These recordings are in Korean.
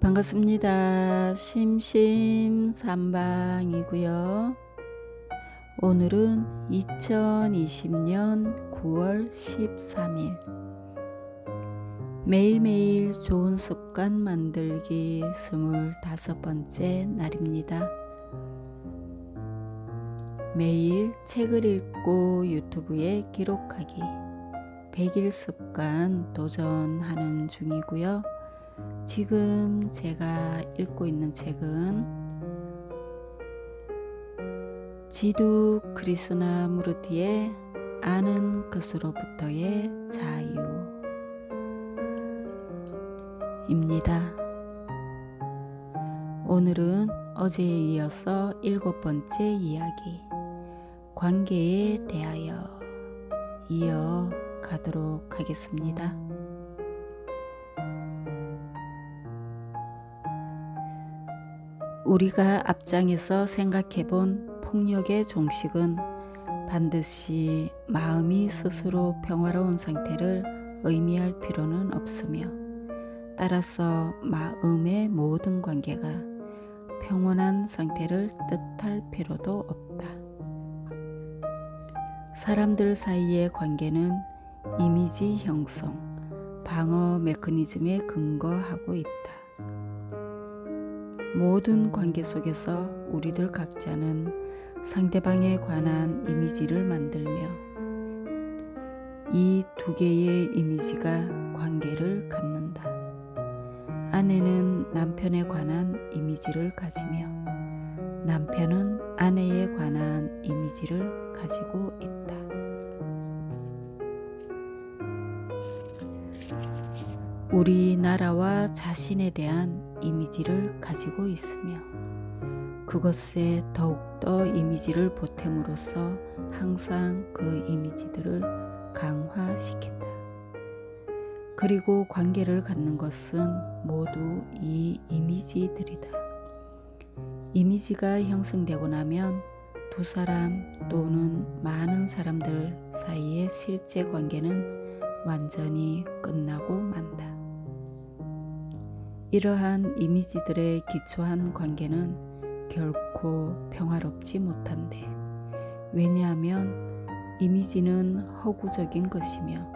반갑습니다. 심심삼방이고요. 오늘은 2020년 9월 13일 매일매일 좋은 습관 만들기 25번째 날입니다. 매일 책을 읽고 유튜브에 기록하기 100일 습관 도전하는 중이고요. 지금 제가 읽고 있는 책은 지두 크리스나무르티의 아는 것으로부터의 자유입니다. 오늘은 어제에 이어서 7번째 이야기, 관계에 대하여 이어가도록 하겠습니다. 우리가 앞장에서 생각해본 폭력의 종식은 반드시 마음이 스스로 평화로운 상태를 의미할 필요는 없으며, 따라서 마음의 모든 관계가 평온한 상태를 뜻할 필요도 없다. 사람들 사이의 관계는 이미지 형성, 방어 메커니즘에 근거하고 있다. 모든 관계 속에서 우리들 각자는 상대방에 관한 이미지를 만들며 이 두 개의 이미지가 관계를 갖는다. 아내는 남편에 관한 이미지를 가지며 남편은 아내에 관한 이미지를 가지고 있다. 우리나라와 자신에 대한 이미지를 가지고 있으며 그것에 더욱더 이미지를 보탬으로써 항상 그 이미지들을 강화시킨다. 그리고 관계를 갖는 것은 모두 이 이미지들이다. 이미지가 형성되고 나면 두 사람 또는 많은 사람들 사이의 실제 관계는 완전히 끝나고 만다. 이러한 이미지들에 기초한 관계는 결코 평화롭지 못한데, 왜냐하면 이미지는 허구적인 것이며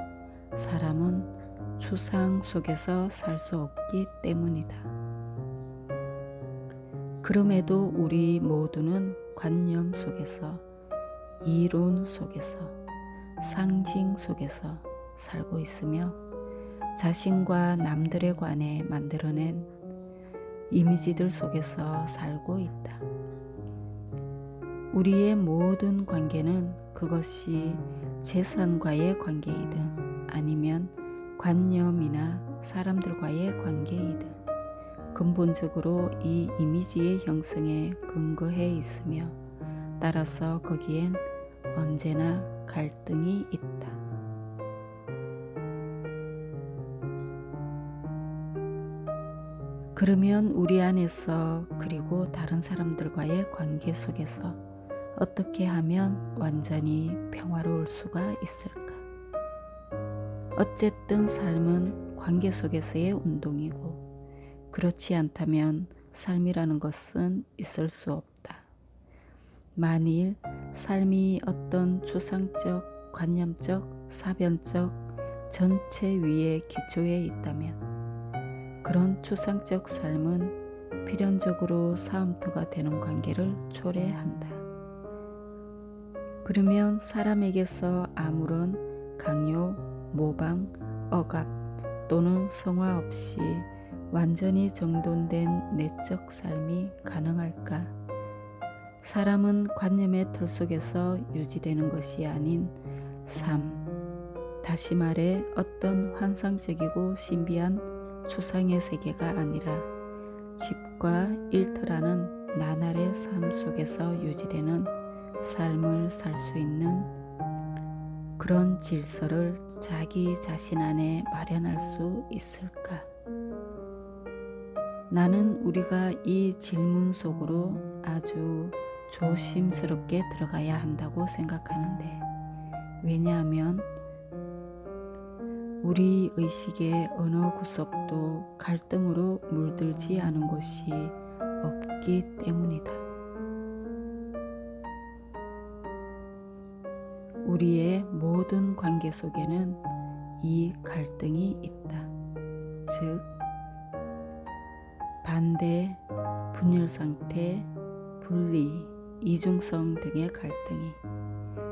사람은 추상 속에서 살 수 없기 때문이다. 그럼에도 우리 모두는 관념 속에서, 이론 속에서, 상징 속에서 살고 있으며 자신과 남들에 관해 만들어낸 이미지들 속에서 살고 있다. 우리의 모든 관계는 그것이 재산과의 관계이든 아니면 관념이나 사람들과의 관계이든 근본적으로 이 이미지의 형성에 근거해 있으며, 따라서 거기엔 언제나 갈등이 있다. 그러면 우리 안에서 그리고 다른 사람들과의 관계 속에서 어떻게 하면 완전히 평화로울 수가 있을까? 어쨌든 삶은 관계 속에서의 운동이고, 그렇지 않다면 삶이라는 것은 있을 수 없다. 만일 삶이 어떤 추상적, 관념적, 사변적 전체 위에 기초해 있다면 그런 추상적 삶은 필연적으로 사음터가 되는 관계를 초래한다. 그러면 사람에게서 아무런 강요, 모방, 억압 또는 성화 없이 완전히 정돈된 내적 삶이 가능할까? 사람은 관념의 틀 속에서 유지되는 것이 아닌 삶, 다시 말해 어떤 환상적이고 신비한 추상의 세계가 아니라 집과 일터라는 나날의 삶 속에서 유지되는 삶을 살 수 있는 그런 질서를 자기 자신 안에 마련할 수 있을까? 나는 우리가 이 질문 속으로 아주 조심스럽게 들어가야 한다고 생각하는데, 왜냐하면 우리 의식의 어느 구석도 갈등으로 물들지 않은 곳이 없기 때문이다. 우리의 모든 관계 속에는 이 갈등이 있다. 즉, 반대, 분열 상태, 분리, 이중성 등의 갈등이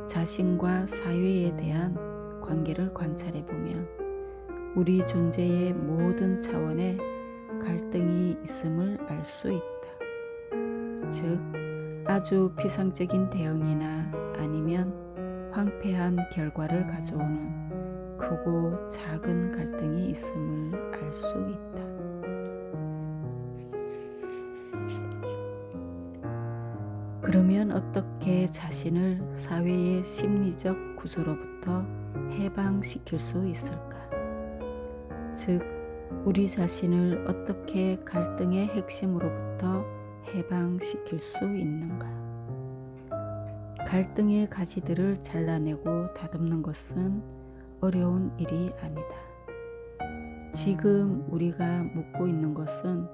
자신과 사회에 대한 관계를 관찰해 보면 우리 존재의 모든 차원에 갈등이 있음을 알 수 있다. 즉, 아주 피상적인 대응이나 아니면 황폐한 결과를 가져오는 크고 작은 갈등이 있음을 알 수 있다. 그러면 어떻게 자신을 사회의 심리적 구조로부터 해방시킬 수 있을까? 즉, 우리 자신을 어떻게 갈등의 핵심으로부터 해방시킬 수 있는가? 갈등의 가지들을 잘라내고 다듬는 것은 어려운 일이 아니다. 지금 우리가 묻고 있는 것은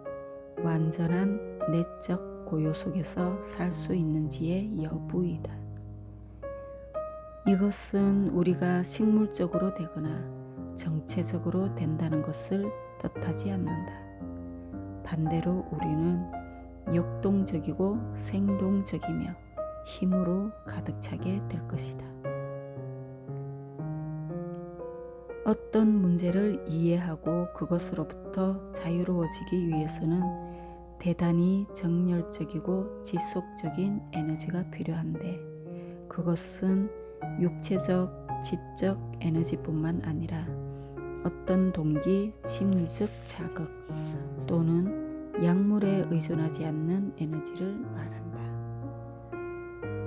완전한 내적 고요 속에서 살 수 있는지의 여부이다. 이것은 우리가 식물적으로 되거나 정체적으로 된다는 것을 뜻하지 않는다. 반대로 우리는 역동적이고 생동적이며 힘으로 가득 차게 될 것이다. 어떤 문제를 이해하고 그것으로부터 자유로워지기 위해서는 대단히 정열적이고 지속적인 에너지가 필요한데 그것은 육체적, 지적 에너지뿐만 아니라 어떤 동기, 심리적 자극 또는 약물에 의존하지 않는 에너지를 말한다.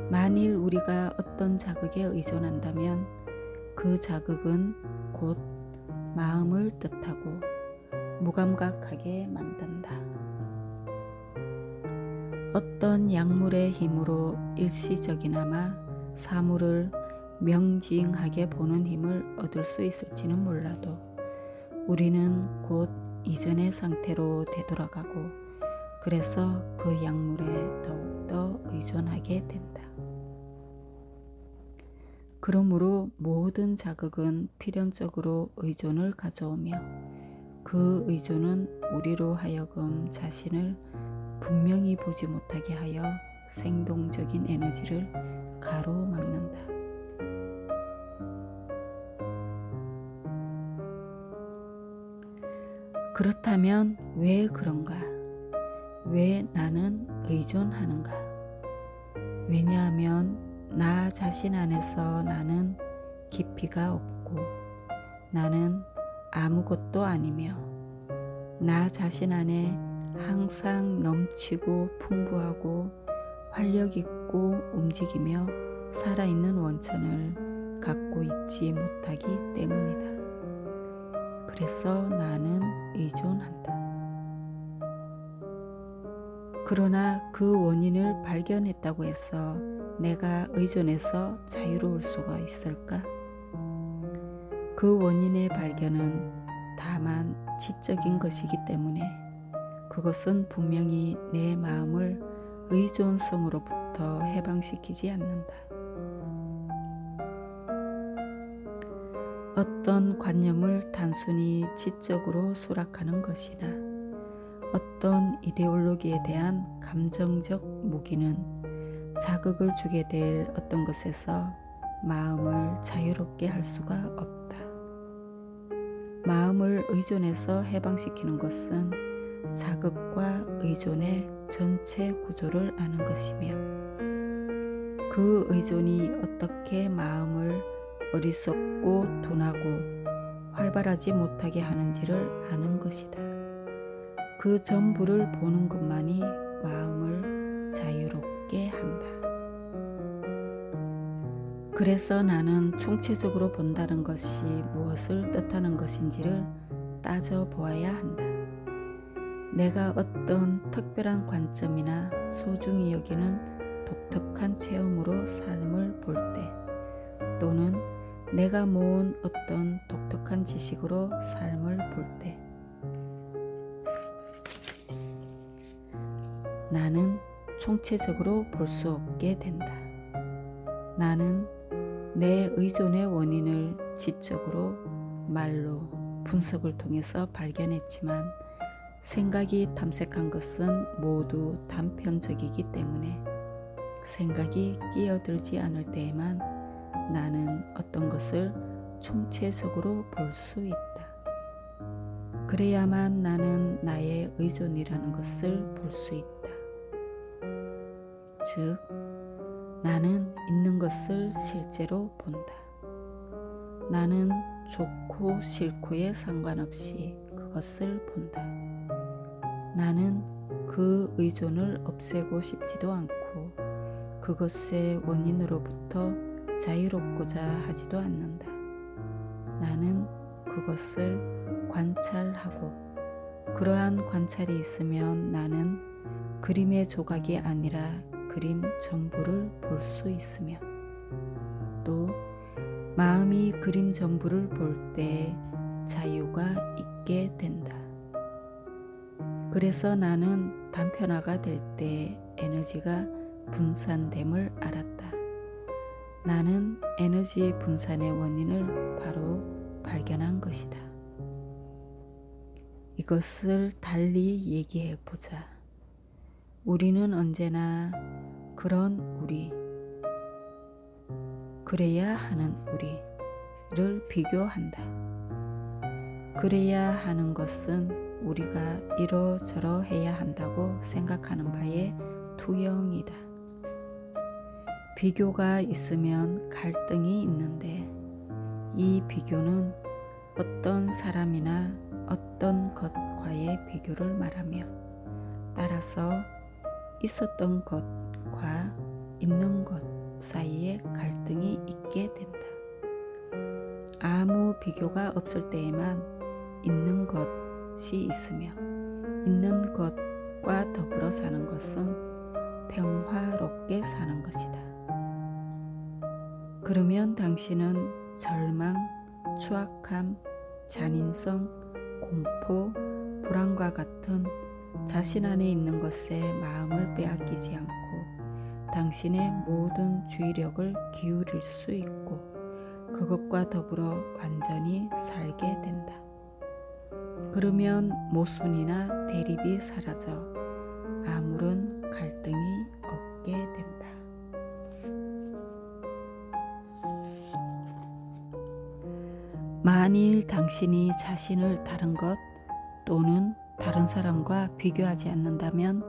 만일 우리가 어떤 자극에 의존한다면 그 자극은 곧 마음을 뜻하고 무감각하게 만든다. 어떤 약물의 힘으로 일시적이나마 사물을 명징하게 보는 힘을 얻을 수 있을지는 몰라도 우리는 곧 이전의 상태로 되돌아가고 그래서 그 약물에 더욱더 의존하게 된다. 그러므로 모든 자극은 필연적으로 의존을 가져오며 그 의존은 우리로 하여금 자신을 분명히 보지 못하게 하여 생동적인 에너지를 가로막는다. 그렇다면 왜 그런가? 왜 나는 의존하는가? 왜냐하면 나 자신 안에서 나는 깊이가 없고 나는 아무것도 아니며 나 자신 안에 항상 넘치고 풍부하고 활력 있고 움직이며 살아있는 원천을 갖고 있지 못하기 때문이다. 그래서 나는 의존한다. 그러나 그 원인을 발견했다고 해서 내가 의존해서 자유로울 수가 있을까? 그 원인의 발견은 다만 지적인 것이기 때문에 그것은 분명히 내 마음을 의존성으로부터 해방시키지 않는다. 어떤 관념을 단순히 지적으로 수락하는 것이나 어떤 이데올로기에 대한 감정적 무기는 자극을 주게 될 어떤 것에서 마음을 자유롭게 할 수가 없다. 마음을 의존해서 해방시키는 것은 자극과 의존의 전체 구조를 아는 것이며 그 의존이 어떻게 마음을 어리석고 둔하고 활발하지 못하게 하는지를 아는 것이다. 그 전부를 보는 것만이 마음을 자유롭게 한다. 그래서 나는 총체적으로 본다는 것이 무엇을 뜻하는 것인지를 따져보아야 한다. 내가 어떤 특별한 관점이나 소중히 여기는 독특한 체험으로 삶을 볼 때 또는 내가 모은 어떤 독특한 지식으로 삶을 볼 때 나는 총체적으로 볼 수 없게 된다. 나는 내 의존의 원인을 지적으로 말로 분석을 통해서 발견했지만 생각이 탐색한 것은 모두 단편적이기 때문에 생각이 끼어들지 않을 때에만 나는 어떤 것을 총체적으로 볼 수 있다. 그래야만 나는 나의 의존이라는 것을 볼 수 있다. 즉, 나는 있는 것을 실제로 본다. 나는 좋고 싫고에 상관없이 그것을 본다. 나는 그 의존을 없애고 싶지도 않고 그것의 원인으로부터 자유롭고자 하지도 않는다. 나는 그것을 관찰하고 그러한 관찰이 있으면 나는 그림의 조각이 아니라 그림 전부를 볼 수 있으며 또 마음이 그림 전부를 볼 때 자유가 있게 된다. 그래서 나는 단편화가 될 때 에너지가 분산됨을 알았다. 나는 에너지 분산의 원인을 바로 발견한 것이다. 이것을 달리 얘기해 보자. 우리는 언제나 그런 우리, 그래야 하는 우리를 비교한다. 그래야 하는 것은 우리가 이러저러 해야 한다고 생각하는 바의 투영이다. 비교가 있으면 갈등이 있는데 이 비교는 어떤 사람이나 어떤 것과의 비교를 말하며 따라서 있었던 것과 있는 것 사이에 갈등이 있게 된다. 아무 비교가 없을 때에만 있는 것이 있으며 있는 것과 더불어 사는 것은 평화롭게 사는 것이다. 그러면 당신은 절망, 추악함, 잔인성, 공포, 불안과 같은 자신 안에 있는 것에 마음을 빼앗기지 않고 당신의 모든 주의력을 기울일 수 있고 그것과 더불어 완전히 살게 된다. 그러면 모순이나 대립이 사라져 아무런 갈등이 없게 된다. 만일 당신이 자신을 다른 것 또는 다른 사람과 비교하지 않는다면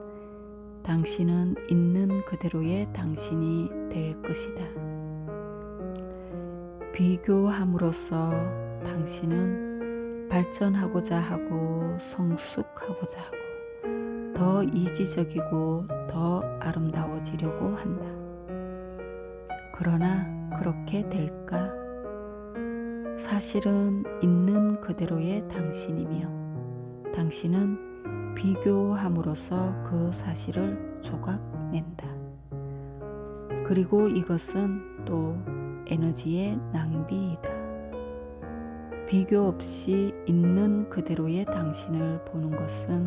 당신은 있는 그대로의 당신이 될 것이다. 비교함으로써 당신은 발전하고자 하고 성숙하고자 하고 더 이지적이고 더 아름다워지려고 한다. 그러나 그렇게 될까? 사실은 있는 그대로의 당신이며 당신은 비교함으로써 그 사실을 조각낸다. 그리고 이것은 또 에너지의 낭비이다. 비교 없이 있는 그대로의 당신을 보는 것은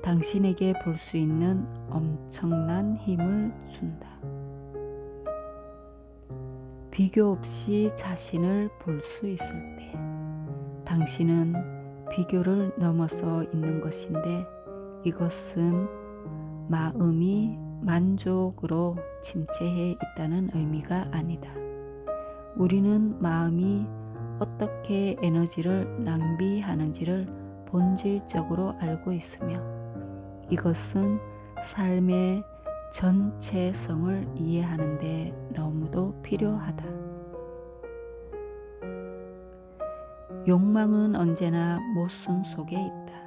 당신에게 볼 수 있는 엄청난 힘을 준다. 비교 없이 자신을 볼 수 있을 때 당신은 비교를 넘어서 있는 것인데 이것은 마음이 만족으로 침체해 있다는 의미가 아니다. 우리는 마음이 어떻게 에너지를 낭비하는지를 본질적으로 알고 있으며 이것은 삶의 전체성을 이해하는 데 너무도 필요하다. 욕망은 언제나 모순 속에 있다.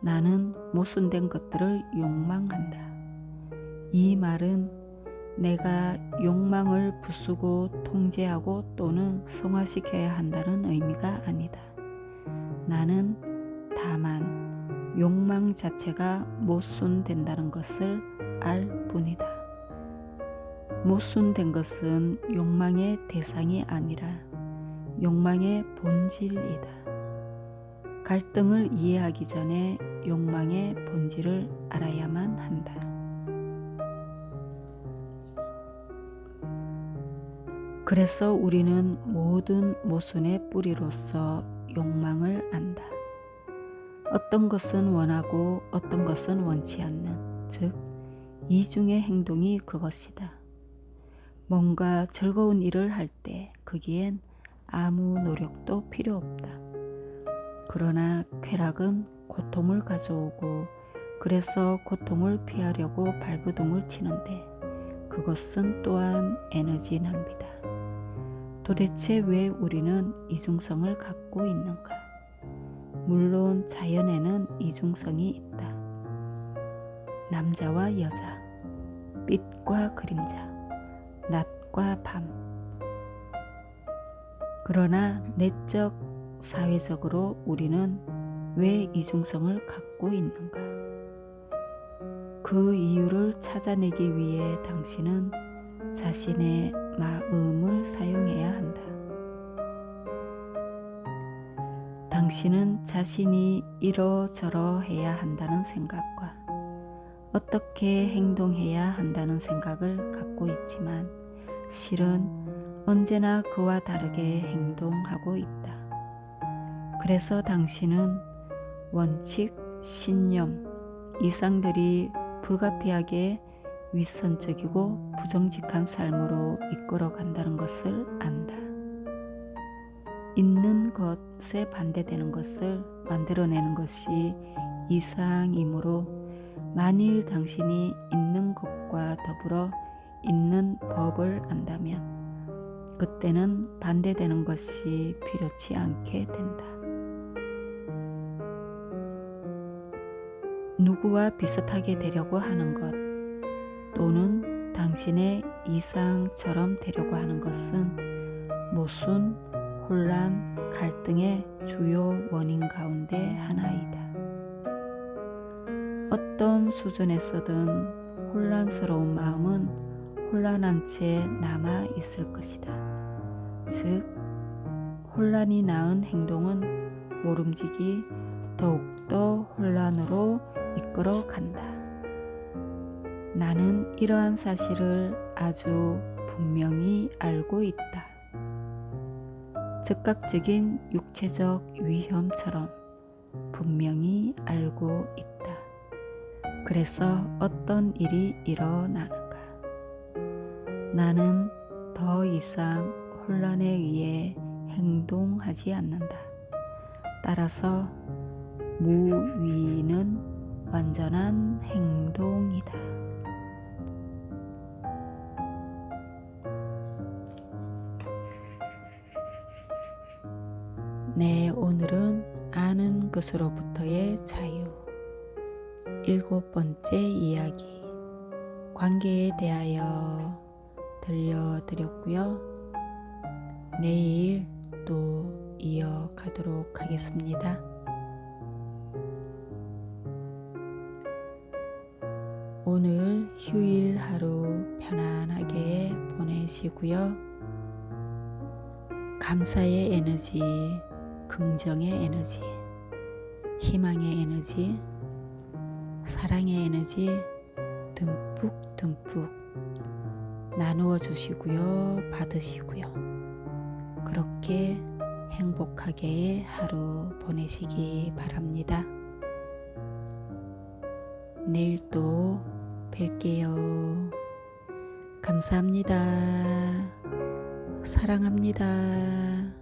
나는 모순된 것들을 욕망한다. 이 말은 내가 욕망을 부수고 통제하고 또는 성화시켜야 한다는 의미가 아니다. 나는 다만 욕망 자체가 모순된다는 것을 알 뿐이다. 모순된 것은 욕망의 대상이 아니라 욕망의 본질이다. 갈등을 이해하기 전에 욕망의 본질을 알아야만 한다. 그래서 우리는 모든 모순의 뿌리로서 욕망을 안다. 어떤 것은 원하고 어떤 것은 원치 않는, 즉 이중의 행동이 그것이다. 뭔가 즐거운 일을 할 때 거기엔 아무 노력도 필요 없다. 그러나 쾌락은 고통을 가져오고 그래서 고통을 피하려고 발버둥을 치는데 그것은 또한 에너지 낭비다. 도대체 왜 우리는 이중성을 갖고 있는가? 물론 자연에는 이중성이 있다. 남자와 여자, 빛과 그림자, 낮과 밤. 그러나 내적, 사회적으로 우리는 왜 이중성을 갖고 있는가? 그 이유를 찾아내기 위해 당신은 자신의 마음을 사용해야 한다. 당신은 자신이 이러저러 해야 한다는 생각과 어떻게 행동해야 한다는 생각을 갖고 있지만 실은 언제나 그와 다르게 행동하고 있다. 그래서 당신은 원칙, 신념, 이상들이 불가피하게 윗선적이고 부정직한 삶으로 이끌어간다는 것을 안다. 있는 것에 반대되는 것을 만들어내는 것이 이상이므로 만일 당신이 있는 것과 더불어 있는 법을 안다면 그때는 반대되는 것이 필요치 않게 된다. 누구와 비슷하게 되려고 하는 것 또는 당신의 이상처럼 되려고 하는 것은 모순, 혼란, 갈등의 주요 원인 가운데 하나이다. 어떤 수준에서든 혼란스러운 마음은 혼란한 채 남아 있을 것이다. 즉, 혼란이 낳은 행동은 모름지기 더욱더 혼란으로 이끌어 간다. 나는 이러한 사실을 아주 분명히 알고 있다. 즉각적인 육체적 위험처럼 분명히 알고 있다. 그래서 어떤 일이 일어나는가? 나는 더 이상 혼란에 의해 행동하지 않는다. 따라서 무위는 완전한 행동이다. 네, 오늘은 아는 것으로부터의 자유 7번째 이야기 관계에 대하여 들려드렸고요. 내일 또 이어가도록 하겠습니다. 오늘 휴일 하루 편안하게 보내시고요. 감사의 에너지, 긍정의 에너지, 희망의 에너지, 사랑의 에너지 듬뿍듬뿍 나누어 주시고요. 받으시고요. 그렇게 행복하게 하루 보내시기 바랍니다. 내일 또 뵐게요. 감사합니다. 사랑합니다.